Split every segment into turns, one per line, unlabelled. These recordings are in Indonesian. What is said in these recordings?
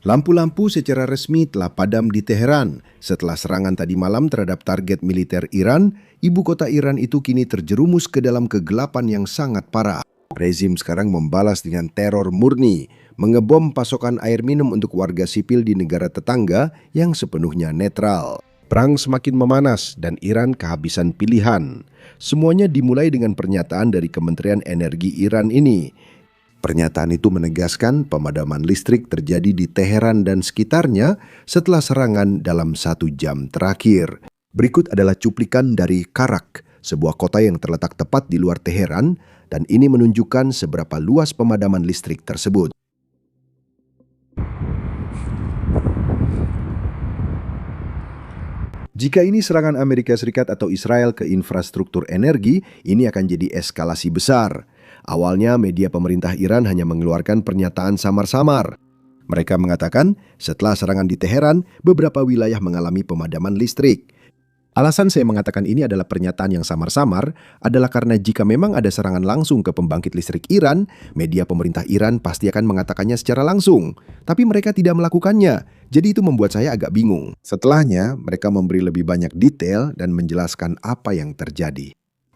Lampu-lampu secara resmi telah padam di Teheran. Setelah serangan tadi malam terhadap target militer Iran, ibu kota Iran itu kini terjerumus ke dalam kegelapan yang sangat parah. Rezim sekarang membalas dengan teror murni, mengebom pasokan air minum untuk warga sipil di negara tetangga yang sepenuhnya netral. Perang semakin memanas dan Iran kehabisan pilihan. Semuanya dimulai dengan pernyataan dari Kementerian Energi Iran ini. Pernyataan itu menegaskan pemadaman listrik terjadi di Teheran dan sekitarnya setelah serangan dalam 1 jam terakhir. Berikut adalah cuplikan dari Karak, sebuah kota yang terletak tepat di luar Teheran, dan ini menunjukkan seberapa luas pemadaman listrik tersebut. Jika ini serangan Amerika Serikat atau Israel ke infrastruktur energi, ini akan jadi eskalasi besar. Awalnya media pemerintah Iran hanya mengeluarkan pernyataan samar-samar. Mereka mengatakan setelah serangan di Teheran, beberapa wilayah mengalami pemadaman listrik. Alasan saya mengatakan ini adalah pernyataan yang samar-samar adalah karena jika memang ada serangan langsung ke pembangkit listrik Iran, media pemerintah Iran pasti akan mengatakannya secara langsung. Tapi mereka tidak melakukannya, jadi itu membuat saya agak bingung. Setelahnya, mereka memberi lebih banyak detail dan menjelaskan apa yang terjadi.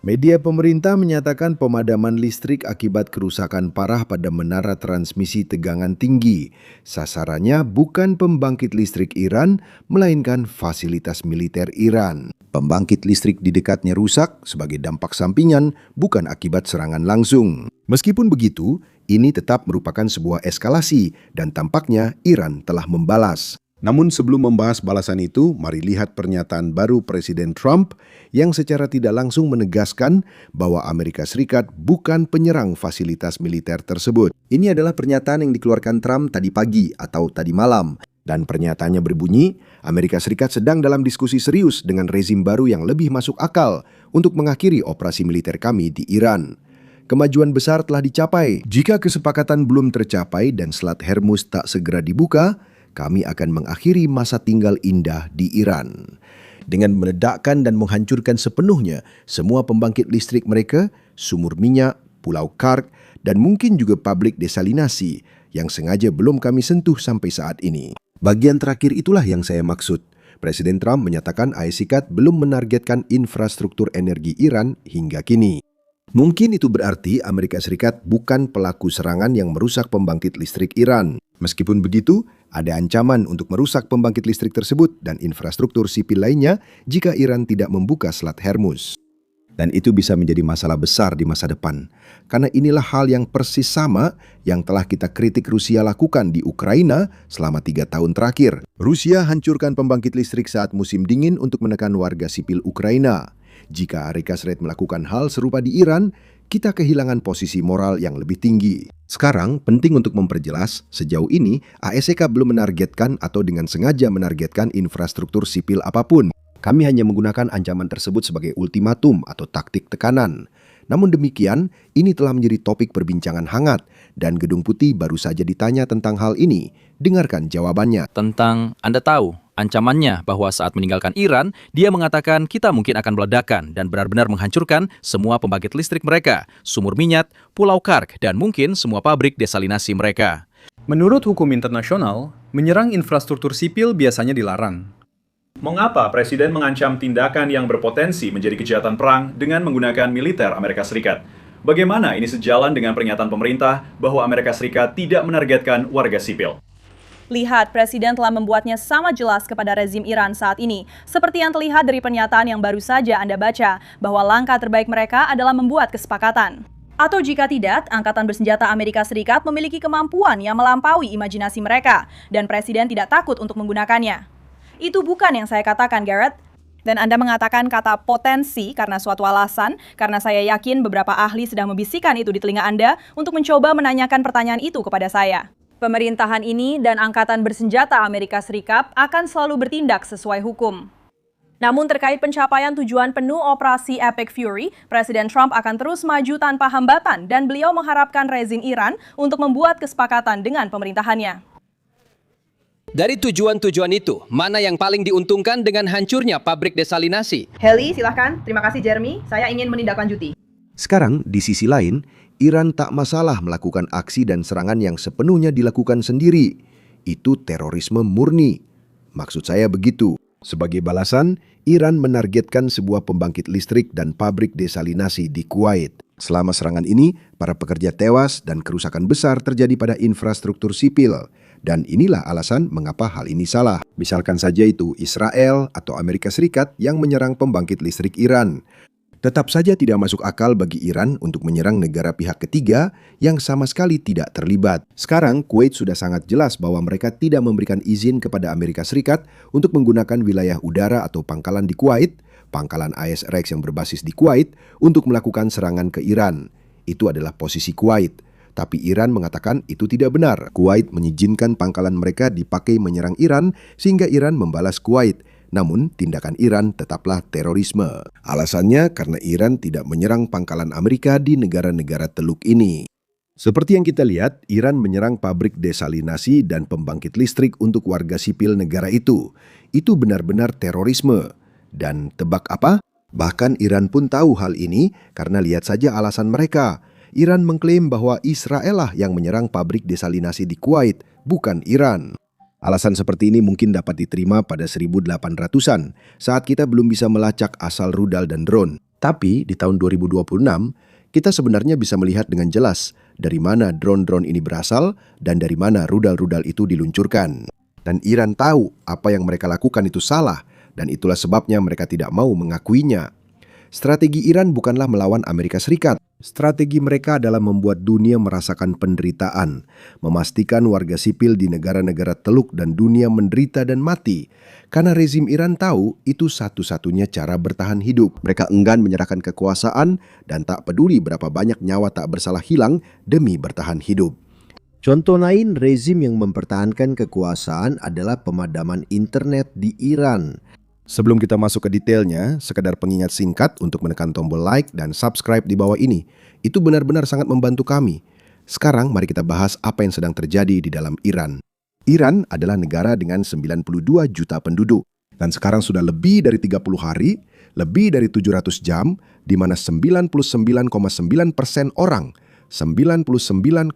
Media pemerintah menyatakan pemadaman listrik akibat kerusakan parah pada menara transmisi tegangan tinggi. Sasarannya bukan pembangkit listrik Iran, melainkan fasilitas militer Iran. Pembangkit listrik di dekatnya rusak sebagai dampak sampingan, bukan akibat serangan langsung. Meskipun begitu, ini tetap merupakan sebuah eskalasi dan tampaknya Iran telah membalas. Namun sebelum membahas balasan itu, mari lihat pernyataan baru Presiden Trump yang secara tidak langsung menegaskan bahwa Amerika Serikat bukan penyerang fasilitas militer tersebut. Ini adalah pernyataan yang dikeluarkan Trump tadi pagi atau tadi malam. Dan pernyataannya berbunyi, Amerika Serikat sedang dalam diskusi serius dengan rezim baru yang lebih masuk akal untuk mengakhiri operasi militer kami di Iran. Kemajuan besar telah dicapai. Jika kesepakatan belum tercapai dan Selat Hormuz tak segera dibuka, kami akan mengakhiri masa tinggal indah di Iran. Dengan meledakkan dan menghancurkan sepenuhnya semua pembangkit listrik mereka, sumur minyak, Pulau Karg, dan mungkin juga pabrik desalinasi yang sengaja belum kami sentuh sampai saat ini. Bagian terakhir itulah yang saya maksud. Presiden Trump menyatakan AS belum menargetkan infrastruktur energi Iran hingga kini. Mungkin itu berarti Amerika Serikat bukan pelaku serangan yang merusak pembangkit listrik Iran. Meskipun begitu, ada ancaman untuk merusak pembangkit listrik tersebut dan infrastruktur sipil lainnya jika Iran tidak membuka Selat Hormuz. Dan itu bisa menjadi masalah besar di masa depan. Karena inilah hal yang persis sama yang telah kita kritik Rusia lakukan di Ukraina selama 3 tahun terakhir. Rusia hancurkan pembangkit listrik saat musim dingin untuk menekan warga sipil Ukraina. Jika Amerika Serikat melakukan hal serupa di Iran, kita kehilangan posisi moral yang lebih tinggi. Sekarang, penting untuk memperjelas, sejauh ini AS belum menargetkan atau dengan sengaja menargetkan infrastruktur sipil apapun. Kami hanya menggunakan ancaman tersebut sebagai ultimatum atau taktik tekanan. Namun demikian, ini telah menjadi topik perbincangan hangat dan Gedung Putih baru saja ditanya tentang hal ini. Dengarkan jawabannya.
Tentang Anda tahu ancamannya bahwa saat meninggalkan Iran, dia mengatakan kita mungkin akan meledakan dan benar-benar menghancurkan semua pembangkit listrik mereka, sumur minyak, Pulau Karg, dan mungkin semua pabrik desalinasi mereka.
Menurut hukum internasional, menyerang infrastruktur sipil biasanya dilarang.
Mengapa Presiden mengancam tindakan yang berpotensi menjadi kejahatan perang dengan menggunakan militer Amerika Serikat? Bagaimana ini sejalan dengan pernyataan pemerintah bahwa Amerika Serikat tidak menargetkan warga sipil?
Lihat, Presiden telah membuatnya sama jelas kepada rezim Iran saat ini. Seperti yang terlihat dari pernyataan yang baru saja Anda baca, bahwa langkah terbaik mereka adalah membuat kesepakatan. Atau jika tidak, Angkatan Bersenjata Amerika Serikat memiliki kemampuan yang melampaui imajinasi mereka, dan Presiden tidak takut untuk menggunakannya. Itu bukan yang saya katakan, Garrett. Dan Anda mengatakan kata potensi karena suatu alasan, karena saya yakin beberapa ahli sedang membisikkan itu di telinga Anda untuk mencoba menanyakan pertanyaan itu kepada saya. Pemerintahan ini dan Angkatan Bersenjata Amerika Serikat akan selalu bertindak sesuai hukum. Namun terkait pencapaian tujuan penuh operasi Epic Fury, Presiden Trump akan terus maju tanpa hambatan dan beliau mengharapkan rezim Iran untuk membuat kesepakatan dengan pemerintahannya.
Dari tujuan-tujuan itu, mana yang paling diuntungkan dengan hancurnya pabrik desalinasi?
Heli, silahkan. Terima kasih, Jeremy. Saya ingin menindaklanjuti.
Sekarang, di sisi lain, Iran tak masalah melakukan aksi dan serangan yang sepenuhnya dilakukan sendiri. itu terorisme murni. Maksud saya begitu. Sebagai balasan, Iran menargetkan sebuah pembangkit listrik dan pabrik desalinasi di Kuwait. Selama serangan ini, para pekerja tewas dan kerusakan besar terjadi pada infrastruktur sipil. Dan inilah alasan mengapa hal ini salah. Misalkan saja itu Israel atau Amerika Serikat yang menyerang pembangkit listrik Iran. Tetap saja tidak masuk akal bagi Iran untuk menyerang negara pihak ketiga yang sama sekali tidak terlibat. Sekarang, Kuwait sudah sangat jelas bahwa mereka tidak memberikan izin kepada Amerika Serikat untuk menggunakan wilayah udara atau pangkalan di Kuwait, pangkalan AS-RX yang berbasis di Kuwait, untuk melakukan serangan ke Iran. Itu adalah posisi Kuwait. Tapi Iran mengatakan itu tidak benar. Kuwait mengizinkan pangkalan mereka dipakai menyerang Iran sehingga Iran membalas Kuwait. Namun, tindakan Iran tetaplah terorisme. Alasannya karena Iran tidak menyerang pangkalan Amerika di negara-negara Teluk ini. Seperti yang kita lihat, Iran menyerang pabrik desalinasi dan pembangkit listrik untuk warga sipil negara itu. Itu benar-benar terorisme. Dan tebak apa? Bahkan Iran pun tahu hal ini karena lihat saja alasan mereka. Iran mengklaim bahwa Israel lah yang menyerang pabrik desalinasi di Kuwait, bukan Iran. Alasan seperti ini mungkin dapat diterima pada 1800-an saat kita belum bisa melacak asal rudal dan drone. Tapi di tahun 2026, kita sebenarnya bisa melihat dengan jelas dari mana drone-drone ini berasal dan dari mana rudal-rudal itu diluncurkan. Dan Iran tahu apa yang mereka lakukan itu salah dan itulah sebabnya mereka tidak mau mengakuinya. Strategi Iran bukanlah melawan Amerika Serikat. Strategi mereka adalah membuat dunia merasakan penderitaan, memastikan warga sipil di negara-negara Teluk dan dunia menderita dan mati. Karena rezim Iran tahu itu satu-satunya cara bertahan hidup. Mereka enggan menyerahkan kekuasaan dan tak peduli berapa banyak nyawa tak bersalah hilang demi bertahan hidup. Contoh lain rezim yang mempertahankan kekuasaan adalah pemadaman internet di Iran. Sebelum kita masuk ke detailnya, sekadar pengingat singkat untuk menekan tombol like dan subscribe di bawah ini. Itu benar-benar sangat membantu kami. Sekarang mari kita bahas apa yang sedang terjadi di dalam Iran. Iran adalah negara dengan 92 juta penduduk. Dan sekarang sudah lebih dari 30 hari, lebih dari 700 jam, di mana 99,9% orang, 99,9%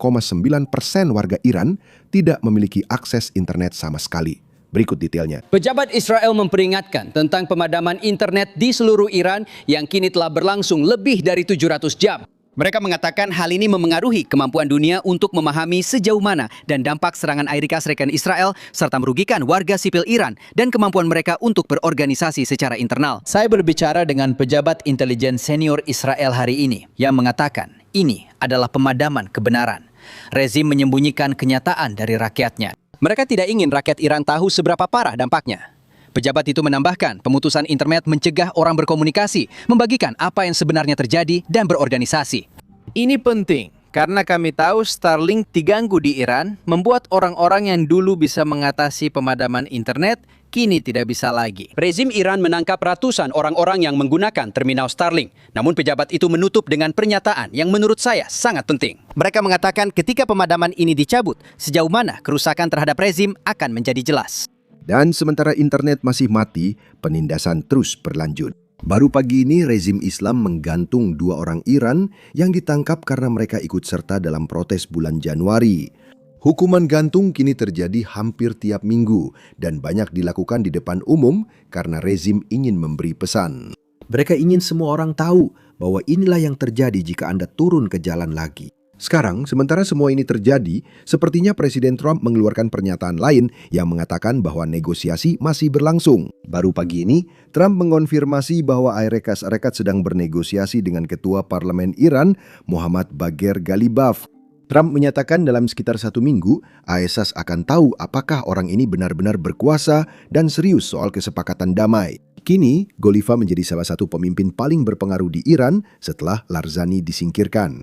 warga Iran tidak memiliki akses internet sama sekali. Berikut detailnya.
Pejabat Israel memperingatkan tentang pemadaman internet di seluruh Iran yang kini telah berlangsung lebih dari 700 jam. Mereka mengatakan hal ini memengaruhi kemampuan dunia untuk memahami sejauh mana dan dampak serangan Amerika Serikat Israel serta merugikan warga sipil Iran dan kemampuan mereka untuk berorganisasi secara internal. Saya berbicara dengan pejabat intelijen senior Israel hari ini yang mengatakan ini adalah pemadaman kebenaran. Rezim menyembunyikan kenyataan dari rakyatnya. Mereka tidak ingin rakyat Iran tahu seberapa parah dampaknya. Pejabat itu menambahkan, pemutusan internet mencegah orang berkomunikasi, membagikan apa yang sebenarnya terjadi dan berorganisasi.
Ini penting karena kami tahu Starlink diganggu di Iran, membuat orang-orang yang dulu bisa mengatasi pemadaman internet kini tidak bisa lagi.
Rezim Iran menangkap ratusan orang-orang yang menggunakan terminal Starlink. Namun pejabat itu menutup dengan pernyataan yang menurut saya sangat penting. Mereka mengatakan ketika pemadaman ini dicabut, sejauh mana kerusakan terhadap rezim akan menjadi jelas.
Dan sementara internet masih mati, penindasan terus berlanjut. Baru pagi ini rezim Islam menggantung 2 orang Iran yang ditangkap karena mereka ikut serta dalam protes bulan Januari. Hukuman gantung kini terjadi hampir tiap minggu dan banyak dilakukan di depan umum karena rezim ingin memberi pesan. Mereka ingin semua orang tahu bahwa inilah yang terjadi jika Anda turun ke jalan lagi. Sekarang, sementara semua ini terjadi, sepertinya Presiden Trump mengeluarkan pernyataan lain yang mengatakan bahwa negosiasi masih berlangsung. Baru pagi ini, Trump mengonfirmasi bahwa Amerika Serikat sedang bernegosiasi dengan Ketua Parlemen Iran, Muhammad Bagher Ghalibaf. Trump menyatakan dalam sekitar 1 minggu, AESAS akan tahu apakah orang ini benar-benar berkuasa dan serius soal kesepakatan damai. Kini, Ghalibaf menjadi salah satu pemimpin paling berpengaruh di Iran setelah Larzani disingkirkan.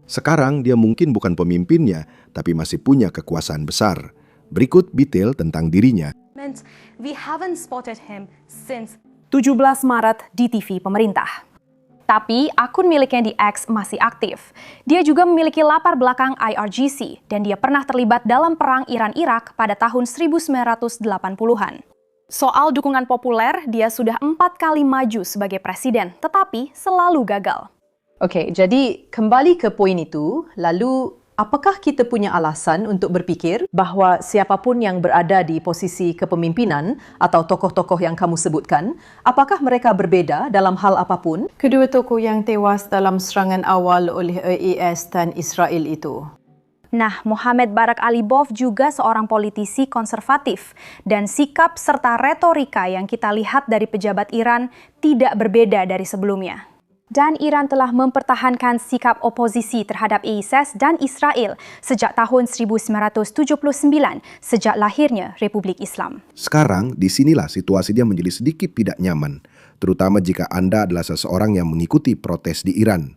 Sekarang dia mungkin bukan pemimpinnya, tapi masih punya kekuasaan besar. Berikut detail tentang dirinya.
We haven't spotted him since 17 Maret di TV pemerintah. Tapi akun miliknya di X masih aktif. Dia juga memiliki latar belakang IRGC dan dia pernah terlibat dalam perang Iran-Irak pada tahun 1980-an. Soal dukungan populer, dia sudah 4 kali maju sebagai presiden, tetapi selalu gagal.
Oke, jadi kembali ke poin itu, lalu Apakah kita punya alasan untuk berfikir bahawa siapapun yang berada di posisi kepemimpinan atau tokoh-tokoh yang kamu sebutkan, apakah mereka berbeza dalam hal apapun?
Kedua tokoh yang tewas dalam serangan awal oleh IS dan Israel itu.
Nah, Mohamed Barak Alibov juga seorang politisi konservatif dan sikap serta retorika yang kita lihat dari pejabat Iran tidak berbeda dari sebelumnya. Dan Iran telah mempertahankan sikap oposisi terhadap ISIS dan Israel sejak tahun 1979, sejak lahirnya Republik Islam.
Sekarang, disinilah situasinya menjadi sedikit tidak nyaman, terutama jika Anda adalah seseorang yang mengikuti protes di Iran.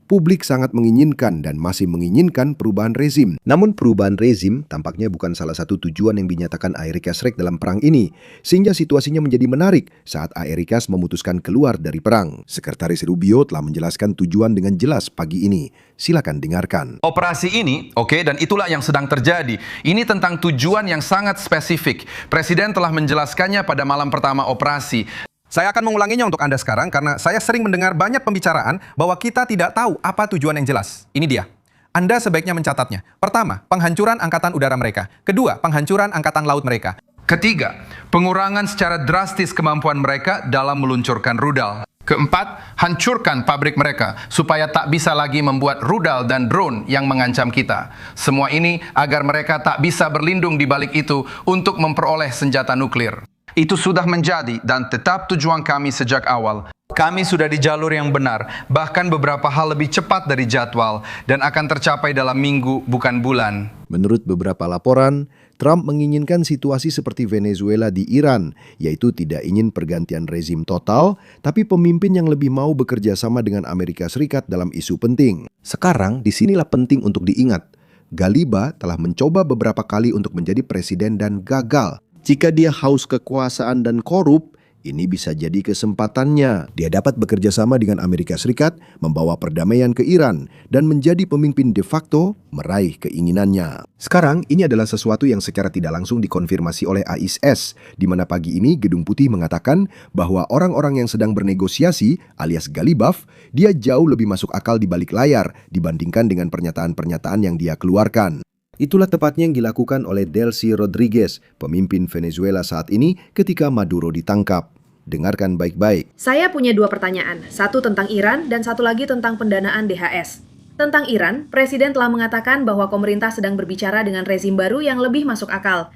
Publik sangat menginginkan dan masih menginginkan perubahan rezim. Namun perubahan rezim tampaknya bukan salah satu tujuan yang dinyatakan Amerika Serikat dalam perang ini, sehingga situasinya menjadi menarik saat Amerika memutuskan keluar dari perang. Sekretaris Rubio telah menjelaskan tujuan dengan jelas pagi ini. Silakan dengarkan.
Operasi ini, dan itulah yang sedang terjadi. Ini tentang tujuan yang sangat spesifik. Presiden telah menjelaskannya pada malam pertama operasi. Saya akan mengulanginya untuk Anda sekarang karena saya sering mendengar banyak pembicaraan bahwa kita tidak tahu apa tujuan yang jelas. Ini dia. Anda sebaiknya mencatatnya. Pertama, penghancuran angkatan udara mereka. Kedua, penghancuran angkatan laut mereka. Ketiga, pengurangan secara drastis kemampuan mereka dalam meluncurkan rudal. Keempat, hancurkan pabrik mereka supaya tak bisa lagi membuat rudal dan drone yang mengancam kita. Semua ini agar mereka tak bisa berlindung di balik itu untuk memperoleh senjata nuklir. Itu sudah menjadi dan tetap tujuan kami sejak awal. Kami sudah di jalur yang benar, bahkan beberapa hal lebih cepat dari jadwal dan akan tercapai dalam minggu, bukan bulan.
Menurut beberapa laporan, Trump menginginkan situasi seperti Venezuela di Iran, yaitu tidak ingin pergantian rezim total, tapi pemimpin yang lebih mau bekerja sama dengan Amerika Serikat dalam isu penting. Sekarang, disinilah penting untuk diingat. Galiba telah mencoba beberapa kali untuk menjadi presiden dan gagal. Jika dia haus kekuasaan dan korup, ini bisa jadi kesempatannya. Dia dapat bekerja sama dengan Amerika Serikat, membawa perdamaian ke Iran, dan menjadi pemimpin de facto meraih keinginannya. Sekarang, ini adalah sesuatu yang secara tidak langsung dikonfirmasi oleh ISIS, di mana pagi ini Gedung Putih mengatakan bahwa orang-orang yang sedang bernegosiasi, alias Galibaf, dia jauh lebih masuk akal di balik layar dibandingkan dengan pernyataan-pernyataan yang dia keluarkan. Itulah tepatnya yang dilakukan oleh Delcy Rodriguez, pemimpin Venezuela saat ini ketika Maduro ditangkap. Dengarkan baik-baik.
Saya punya dua pertanyaan, satu tentang Iran dan satu lagi tentang pendanaan DHS. Tentang Iran, Presiden telah mengatakan bahwa pemerintah sedang berbicara dengan rezim baru yang lebih masuk akal.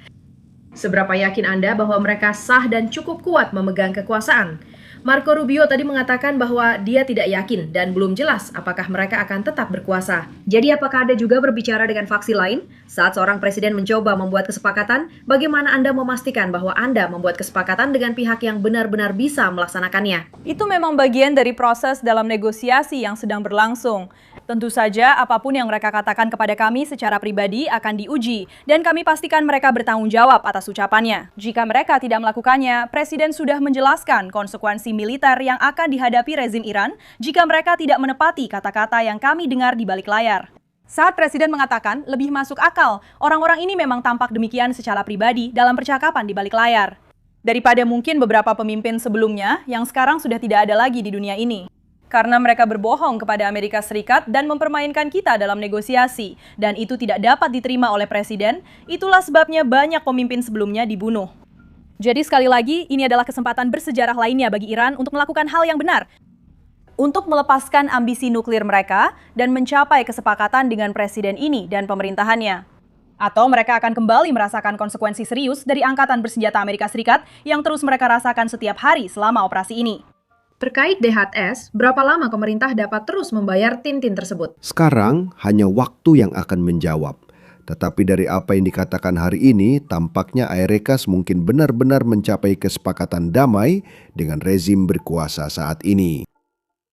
Seberapa yakin Anda bahwa mereka sah dan cukup kuat memegang kekuasaan? Marco Rubio tadi mengatakan bahwa dia tidak yakin dan belum jelas apakah mereka akan tetap berkuasa. Jadi apakah Anda juga berbicara dengan faksi lain? Saat seorang presiden mencoba membuat kesepakatan, bagaimana Anda memastikan bahwa Anda membuat kesepakatan dengan pihak yang benar-benar bisa melaksanakannya?
Itu memang bagian dari proses dalam negosiasi yang sedang berlangsung. Tentu saja apapun yang mereka katakan kepada kami secara pribadi akan diuji dan kami pastikan mereka bertanggung jawab atas ucapannya. Jika mereka tidak melakukannya, Presiden sudah menjelaskan konsekuensi militer yang akan dihadapi rezim Iran jika mereka tidak menepati kata-kata yang kami dengar di balik layar. Saat Presiden mengatakan lebih masuk akal, orang-orang ini memang tampak demikian secara pribadi dalam percakapan di balik layar. Daripada mungkin beberapa pemimpin sebelumnya yang sekarang sudah tidak ada lagi di dunia ini. Karena mereka berbohong kepada Amerika Serikat dan mempermainkan kita dalam negosiasi, dan itu tidak dapat diterima oleh Presiden, itulah sebabnya banyak pemimpin sebelumnya dibunuh. Jadi sekali lagi, ini adalah kesempatan bersejarah lainnya bagi Iran untuk melakukan hal yang benar, untuk melepaskan ambisi nuklir mereka dan mencapai kesepakatan dengan Presiden ini dan pemerintahannya. Atau mereka akan kembali merasakan konsekuensi serius dari Angkatan Bersenjata Amerika Serikat yang terus mereka rasakan setiap hari selama operasi ini.
Terkait DHS, berapa lama pemerintah dapat terus membayar tin-tin tersebut?
Sekarang hanya waktu yang akan menjawab. Tetapi dari apa yang dikatakan hari ini, tampaknya Aerekas mungkin benar-benar mencapai kesepakatan damai dengan rezim berkuasa saat ini.